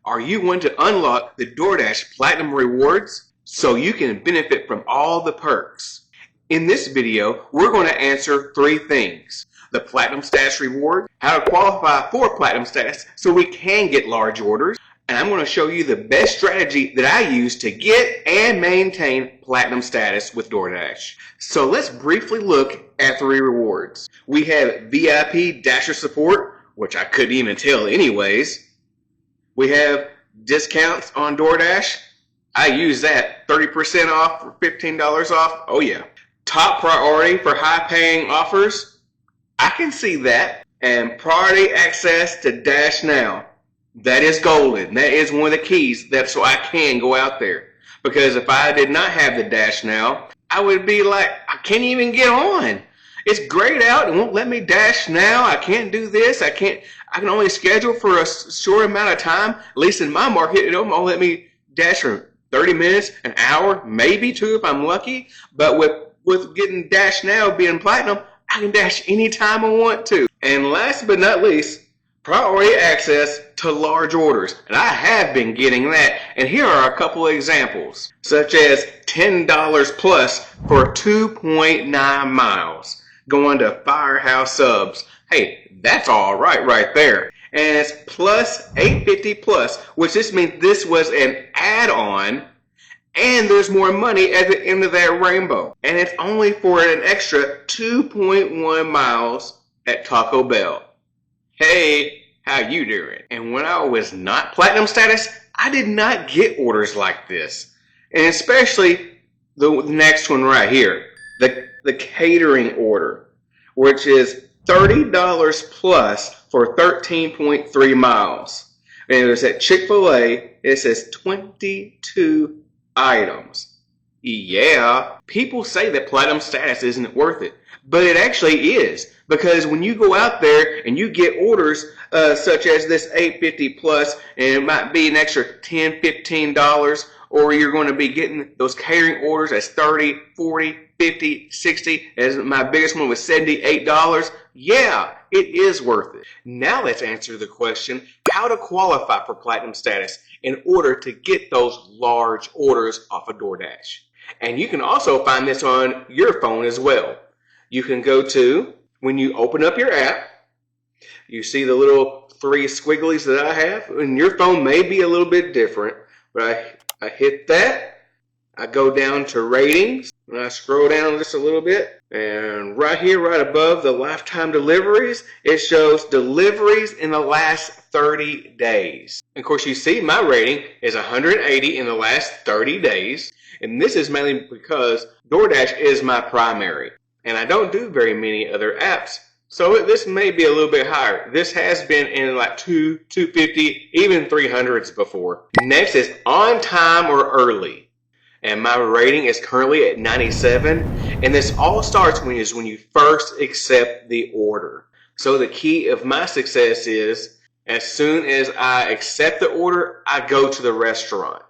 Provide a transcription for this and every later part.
Are you wanting to unlock the DoorDash Platinum Rewards so you can benefit from all the perks? In this video, we're going to answer 3 things. The Platinum Status Reward, how to qualify for Platinum Status so we can get large orders, and I'm going to show you the best strategy that I use to get and maintain Platinum Status with DoorDash. So let's briefly look at 3 rewards. We have VIP Dasher support, which I couldn't even tell anyways. We have discounts on DoorDash. I use that. 30% off or $15 off. Oh yeah. Top priority for high paying offers. I can see that. And priority access to Dash Now. That is golden. That is one of the keys. That's so I can go out there. Because if I did not have the Dash Now, I would be like, I can't even get on. It's grayed out and won't let me dash now. I can't do this. I can only schedule for a short amount of time. At least in my market, it won't let me dash for 30 minutes, an hour, maybe 2 if I'm lucky. But with getting Dash Now being platinum, I can dash anytime I want to. And last but not least, priority access to large orders. And I have been getting that. And here are a couple of examples, such as $10 plus for 2.9 miles. Going to Firehouse Subs. Hey, that's all right there. And it's plus $8.50 plus, which this means this was an add-on, and there's more money at the end of that rainbow. And it's only for an extra 2.1 miles at Taco Bell. Hey, how you doing? And when I was not platinum status, I did not get orders like this. And especially the next one right here. The catering order, which is $30 plus for 13.3 miles. And it was at Chick-fil-A. It says 22 items. Yeah, people say that platinum status isn't worth it, but it actually is. Because when you go out there and you get orders such as this $8.50 plus, and it might be an extra $10, $15, or you're going to be getting those catering orders as $30, $40, $50, $60, as my biggest one was $78. Yeah, it is worth it. Now let's answer the question, how to qualify for platinum status in order to get those large orders off of DoorDash. And you can also find this on your phone as well. You can go to, when you open up your app, you see the little 3 squigglies that I have, and your phone may be a little bit different, but I hit that, I go down to ratings, and I scroll down just a little bit, and right here, right above the lifetime deliveries, it shows deliveries in the last 30 days. And of course, you see my rating is 180 in the last 30 days, and this is mainly because DoorDash is my primary, and I don't do very many other apps. So this may be a little bit higher. This has been in like 250, even 300s before. Next is on time or early. And my rating is currently at 97. And this all starts when you first accept the order. So the key of my success is as soon as I accept the order, I go to the restaurant.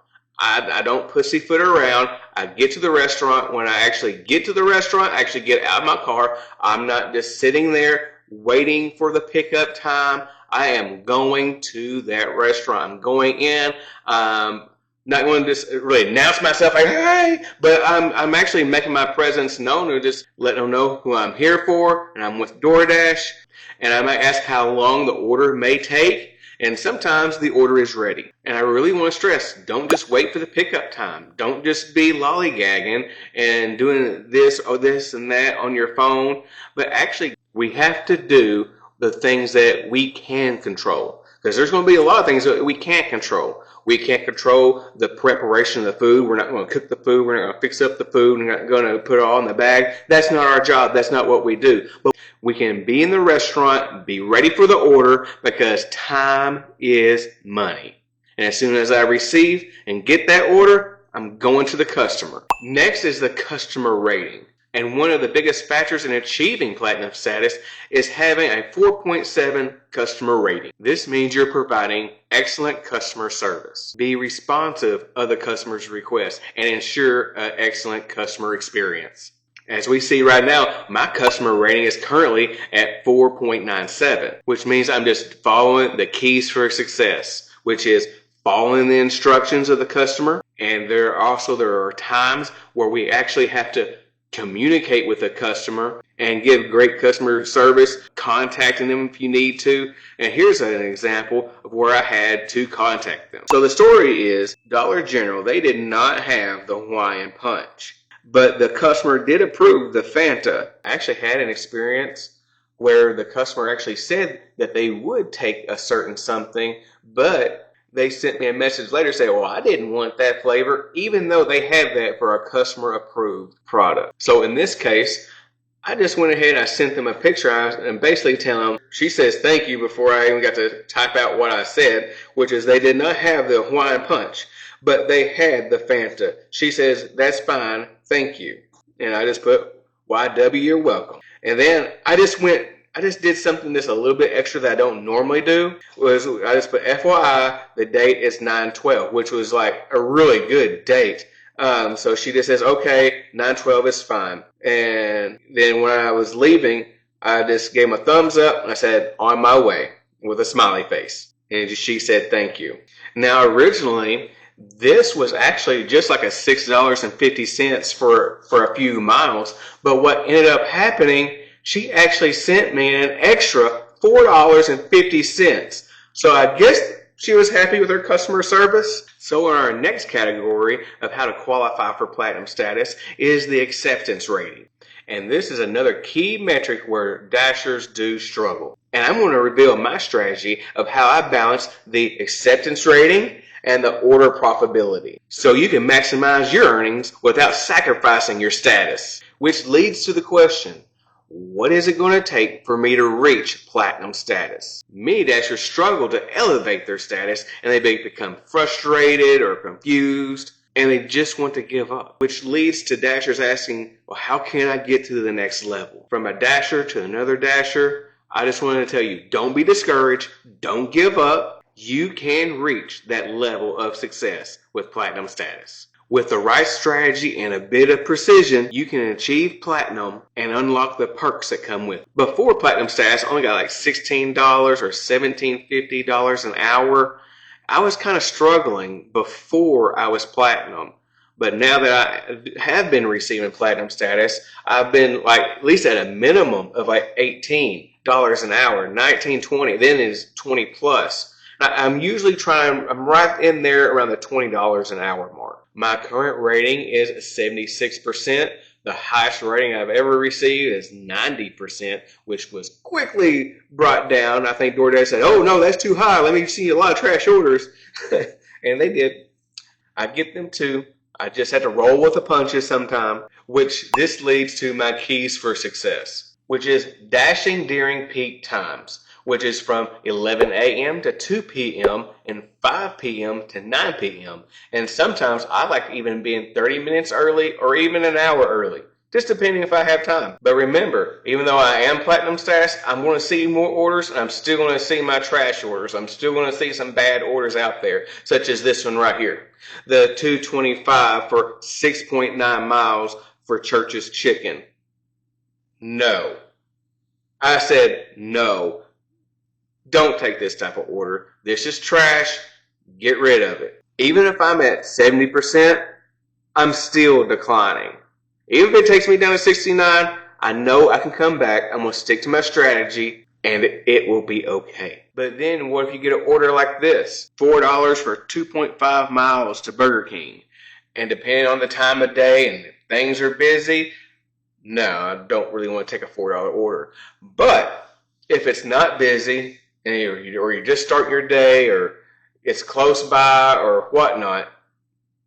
I don't pussyfoot around. I get to the restaurant. When I actually get to the restaurant, I actually get out of my car. I'm not just sitting there waiting for the pickup time. I am going to that restaurant. I'm going in. Not going to just really announce myself like, hey, but I'm actually making my presence known or just letting them know who I'm here for. And I'm with DoorDash. And I might ask how long the order may take. And sometimes the order is ready. And I really want to stress, don't just wait for the pickup time. Don't just be lollygagging and doing this or this and that on your phone. But actually, we have to do the things that we can control. Because there's going to be a lot of things that we can't control. We can't control the preparation of the food. We're not going to cook the food. We're not going to fix up the food. We're not going to put it all in the bag. That's not our job. That's not what we do. But we can be in the restaurant, be ready for the order, because time is money. And as soon as I receive and get that order, I'm going to the customer. Next is the customer rating. And one of the biggest factors in achieving platinum status is having a 4.7 customer rating. This means you're providing excellent customer service. Be responsive of the customer's requests and ensure an excellent customer experience. As we see right now, my customer rating is currently at 4.97, which means I'm just following the keys for success, which is following the instructions of the customer. And there are times where we actually have to communicate with the customer and give great customer service, contacting them if you need to. And here's an example of where I had to contact them. So the story is Dollar General, they did not have the Hawaiian Punch, but the customer did approve the Fanta. I actually had an experience where the customer actually said that they would take a certain something, but they sent me a message later saying, well, I didn't want that flavor, even though they had that for a customer approved product. So in this case, I just went ahead and I sent them a picture and basically tell them, she says thank you before I even got to type out what I said, which is they did not have the Hawaiian Punch, but they had the Fanta. She says, that's fine, thank you. And I just put, YW, you're welcome. And then I just did something that's a little bit extra that I don't normally do. I just put FYI, the date is 9/12, which was like a really good date. So she just says, okay, 9/12 is fine. And then when I was leaving, I just gave him a thumbs up and I said, on my way, with a smiley face. And she said, thank you. Now, originally, this was actually just like a $6.50 for a few miles. But what ended up happening, she actually sent me an extra $4.50. So I guess she was happy with her customer service. So in our next category of how to qualify for platinum status is the acceptance rating. And this is another key metric where Dashers do struggle. And I'm going to reveal my strategy of how I balance the acceptance rating and the order profitability, so you can maximize your earnings without sacrificing your status. Which leads to the question, what is it going to take for me to reach platinum status? Many Dashers struggle to elevate their status and they become frustrated or confused and they just want to give up, which leads to Dashers asking, well, how can I get to the next level? From a Dasher to another Dasher, I just wanted to tell you, don't be discouraged, don't give up. You can reach that level of success with platinum status. With the right strategy and a bit of precision, you can achieve platinum and unlock the perks that come with it. Before platinum status, I only got like $16 or $17.50 an hour. I was kind of struggling before I was platinum. But now that I have been receiving platinum status, I've been like at least at a minimum of like $18 an hour, $19, $20, then it's 20 plus. I'm usually I'm right in there around the $20 an hour mark. My current rating is 76%. The highest rating I've ever received is 90%, which was quickly brought down. I think DoorDash said, oh no, that's too high. Let me see a lot of trash orders. And they did. I get them too. I just had to roll with the punches sometime, which this leads to my keys for success, which is dashing during peak times, which is from 11 a.m. to 2 p.m. and 5 p.m. to 9 p.m. And sometimes I like even being 30 minutes early or even an hour early, just depending if I have time. But remember, even though I am platinum status, I'm going to see more orders and I'm still going to see my trash orders. I'm still going to see some bad orders out there, such as this one right here. The $2.25 for 6.9 miles for Church's Chicken. No. I said no. Don't take this type of order. This is trash. Get rid of it. Even if I'm at 70%, I'm still declining. Even if it takes me down to 69, I know I can come back. I'm going to stick to my strategy and it will be okay. But then what if you get an order like this? $4 for 2.5 miles to Burger King. And depending on the time of day and if things are busy, no, I don't really want to take a $4 order. But if it's not busy, and you just start your day or it's close by or whatnot,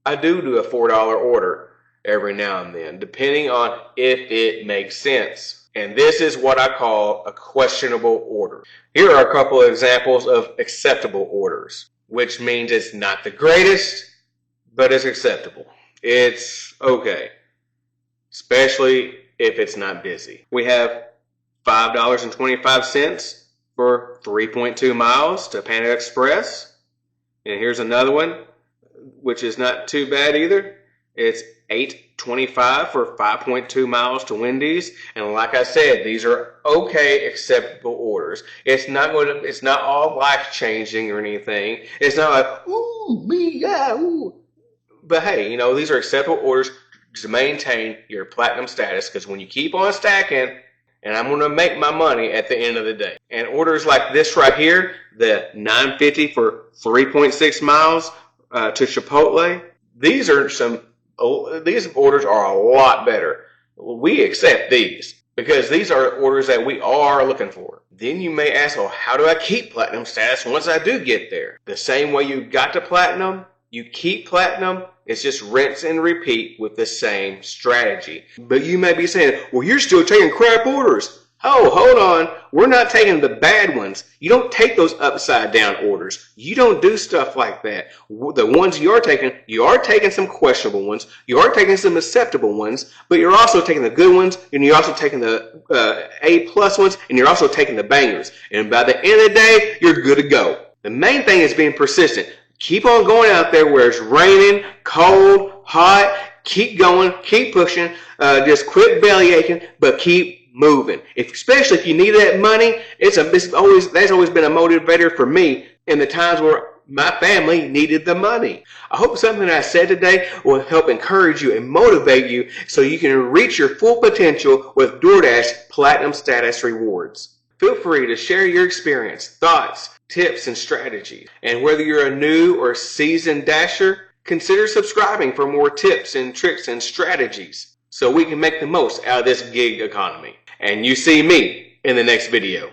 I do a $4 order every now and then, depending on if it makes sense. And this is what I call a questionable order. Here are a couple of examples of acceptable orders, which means it's not the greatest, but it's acceptable. It's okay, especially if it's not busy. We have $5.25 for 3.2 miles to Panda Express. And here's another one, which is not too bad either. It's $8.25 for 5.2 miles to Wendy's. And like I said, these are okay, acceptable orders. It's not all life changing or anything. It's not like, ooh, me, yeah, ooh. But hey, these are acceptable orders to maintain your platinum status, because when you keep on stacking, and I'm going to make my money at the end of the day. And orders like this right here, the $9.50 for 3.6 miles to Chipotle, these orders are a lot better. We accept these because these are orders that we are looking for. Then you may ask, well, how do I keep platinum status once I do get there? The same way you got to platinum, you keep platinum. It's just rinse and repeat with the same strategy. But you may be saying, well, you're still taking crap orders. Oh, hold on. We're not taking the bad ones. You don't take those upside down orders. You don't do stuff like that. The ones you are taking some questionable ones. You are taking some acceptable ones, but you're also taking the good ones, and you're also taking the A+ ones, and you're also taking the bangers. And by the end of the day, you're good to go. The main thing is being persistent. Keep on going out there where it's raining, cold, hot. Keep going, keep pushing. Just quit belly aching, but keep moving. Especially if you need that money, that's always been a motivator for me in the times where my family needed the money. I hope something I said today will help encourage you and motivate you so you can reach your full potential with DoorDash Platinum Status Rewards. Feel free to share your experience, thoughts, tips, and strategies. And whether you're a new or seasoned Dasher, consider subscribing for more tips and tricks and strategies so we can make the most out of this gig economy. And you see me in the next video.